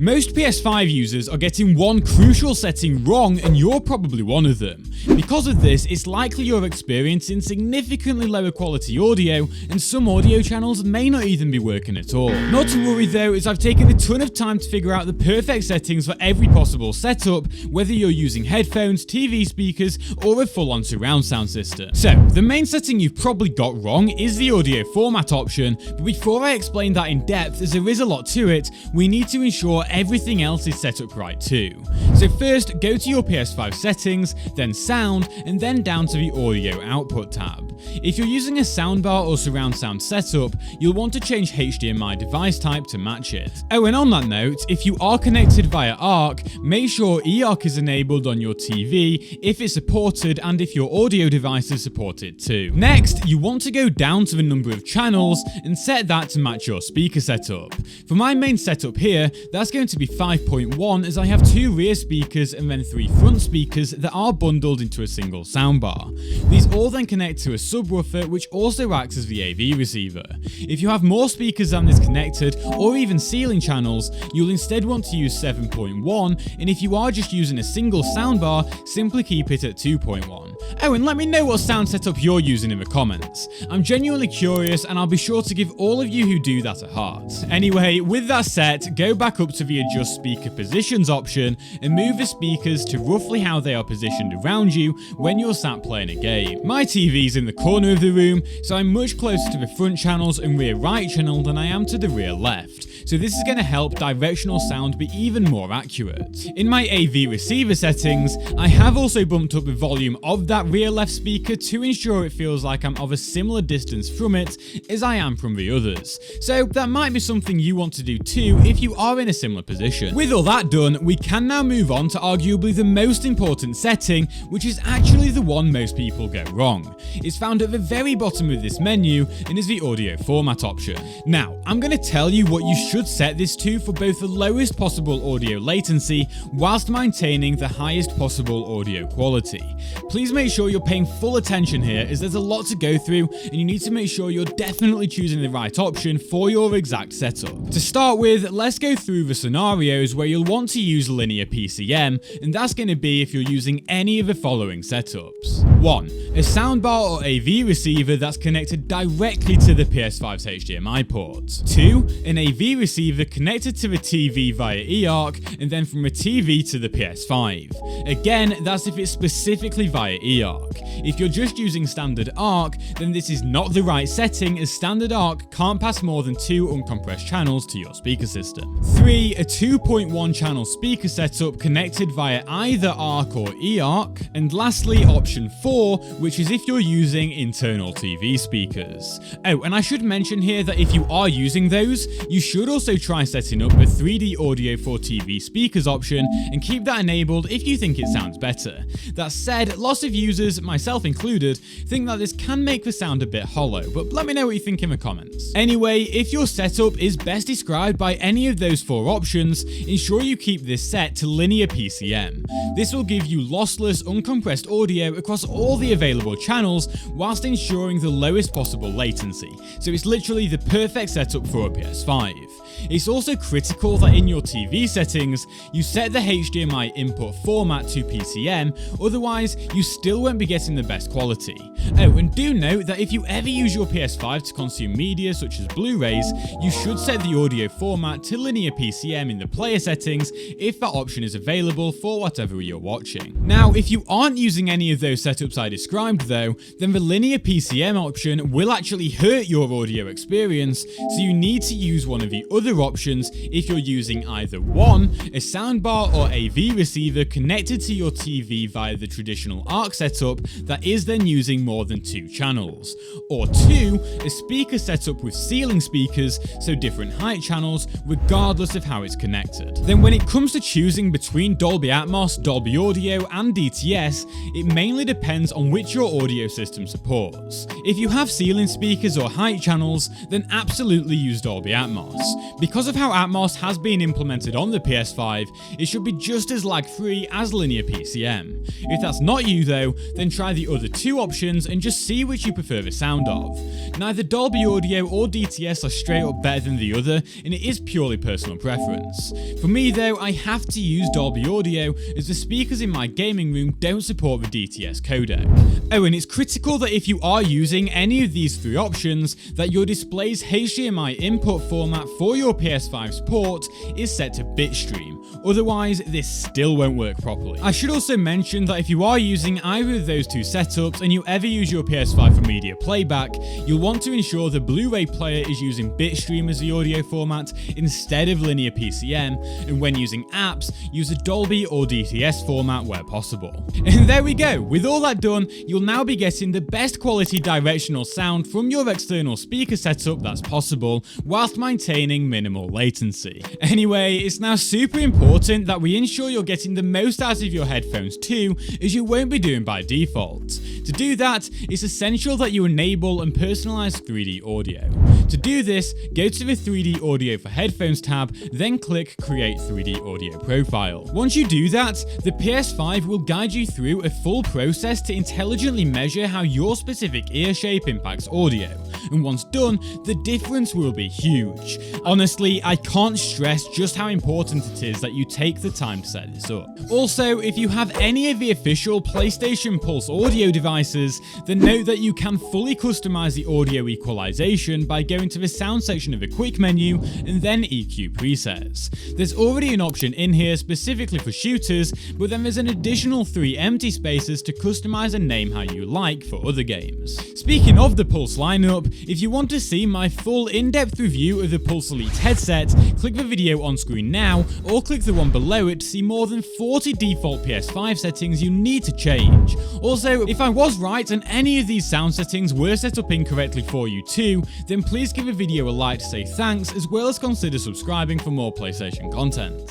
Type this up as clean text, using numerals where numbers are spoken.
Most PS5 users are getting one crucial setting wrong, and you're probably one of them. Because of this, it's likely you're experiencing significantly lower quality audio, and some audio channels may not even be working at all. Not to worry though, as I've taken a ton of time to figure out the perfect settings for every possible setup, whether you're using headphones, TV speakers, or a full-on surround sound system. So, the main setting you've probably got wrong is the audio format option, but before I explain that in depth, as there is a lot to it, we need to ensure everything else is set up right too. So first, go to your PS5 settings, then sound, and then down to the audio output tab. If you're using a soundbar or surround sound setup, you'll want to change HDMI device type to match it. Oh, and on that note, if you are connected via ARC, make sure eARC is enabled on your TV if it's supported and if your audio devices support it too. Next, you want to go down to the number of channels and set that to match your speaker setup. For my main setup here, that's going to be 5.1 as I have 2 rear speakers and then 3 front speakers that are bundled into a single soundbar. These all then connect to a subwoofer which also acts as the AV receiver. If you have more speakers than this connected or even ceiling channels, you'll instead want to use 7.1, and if you are just using a single soundbar, simply keep it at 2.1. Oh, and let me know what sound setup you're using in the comments. I'm genuinely curious and I'll be sure to give all of you who do that a heart. Anyway, with that set, go back up to the adjust speaker positions option and move the speakers to roughly how they are positioned around you when you're sat playing a game. My TV's in the corner of the room, so I'm much closer to the front channels and rear right channel than I am to the rear left, so this is going to help directional sound be even more accurate. In my AV receiver settings, I have also bumped up the volume of that rear left speaker to ensure it feels like I'm of a similar distance from it as I am from the others, so that might be something you want to do too if you are in a similar position. With all that done, we can now move on to arguably the most important setting, which is actually the one most people get wrong. It's found at the very bottom of this menu and is the audio format option. Now, I'm going to tell you what you should set this to for both the lowest possible audio latency whilst maintaining the highest possible audio quality. Please make sure you're paying full attention here as there's a lot to go through and you need to make sure you're definitely choosing the right option for your exact setup. To start with, let's go through the scenarios where you'll want to use linear PCM, and that's going to be if you're using any of the following setups. 1. A soundbar or AV receiver that's connected directly to the PS5's HDMI port. 2. An AV receiver connected to the TV via eARC and then from a TV to the PS5. Again, that's if it's specifically via eARC. If you're just using standard ARC, then this is not the right setting as standard ARC can't pass more than 2 uncompressed channels to your speaker system. 3. A 2.1 channel speaker setup connected via either ARC or eARC. And lastly, option 4, which is if you're using internal TV speakers. Oh, and I should mention here that if you are using those, you should also try setting up a 3D audio for TV speakers option and keep that enabled if you think it sounds better. That said, lots of users, myself included, think that this can make the sound a bit hollow, but let me know what you think in the comments. Anyway, if your setup is best described by any of those 4 options, ensure you keep this set to linear PCM. This will give you lossless, uncompressed audio across all the available channels whilst ensuring the lowest possible latency, so it's literally the perfect setup for a PS5. It's also critical that in your TV settings, you set the HDMI input format to PCM, otherwise you still won't be getting the best quality. Oh, and do note that if you ever use your PS5 to consume media such as Blu-rays, you should set the audio format to linear PCM in the player settings if that option is available for whatever you're watching. Now, if you aren't using any of those setups I described though, then the linear PCM option will actually hurt your audio experience, so you need to use one of the other options if you're using either 1. A soundbar or AV receiver connected to your TV via the traditional ARC setup that is then using more than 2 channels, or 2. A speaker setup with ceiling speakers, so different height channels regardless of how it's connected. Then when it comes to choosing between Dolby Atmos, Dolby Audio and DTS, it mainly depends on which your audio system supports. If you have ceiling speakers or height channels, then absolutely use Dolby Atmos. Because of how Atmos has been implemented on the PS5, it should be just as lag-free as Linear PCM. If that's not you though, then try the other two options and just see which you prefer the sound of. Neither Dolby Audio or DTS are straight up better than the other, and it is purely personal preference. For me though, I have to use Dolby Audio as the speakers in my gaming room don't support the DTS codec. Oh, and it's critical that if you are using any of these three options, that your display's HDMI input format for your PS5's port is set to bitstream, otherwise this still won't work properly. I should also mention that if you are using either of those two setups and you ever use your PS5 for media playback, you'll want to ensure the Blu-ray player is using bitstream as the audio format instead of Linear PCM, and when using apps, use a Dolby or DTS format where possible. And there we go, with all that done, you'll now be getting the best quality directional sound from your external speaker setup that's possible, whilst maintaining minimal latency. Anyway, it's now super important that we ensure you're getting the most out of your headphones too, as you won't be doing by default. To do that, it's essential that you enable and personalize 3D audio. To do this, go to the 3D Audio for Headphones tab, then click Create 3D Audio Profile. Once you do that, the PS5 will guide you through a full process to intelligently measure how your specific ear shape impacts audio, and once done, the difference will be huge. Honestly, I can't stress just how important it is that you take the time to set this up. Also, if you have any of the official PlayStation Pulse audio devices, then note that you can fully customize the audio equalization by going to the sound section of the quick menu and then EQ presets. There's already an option in here specifically for shooters, but then there's an additional 3 empty spaces to customize and name how you like for other games. Speaking of the Pulse lineup, if you want to see my full in-depth review of the Pulse Elite headset, click the video on screen now, or click the one below it to see more than 40 default PS5 settings you need to change. Also, if I was right and any of these sound settings were set up incorrectly for you too, then please give the video a like to say thanks, as well as consider subscribing for more PlayStation content.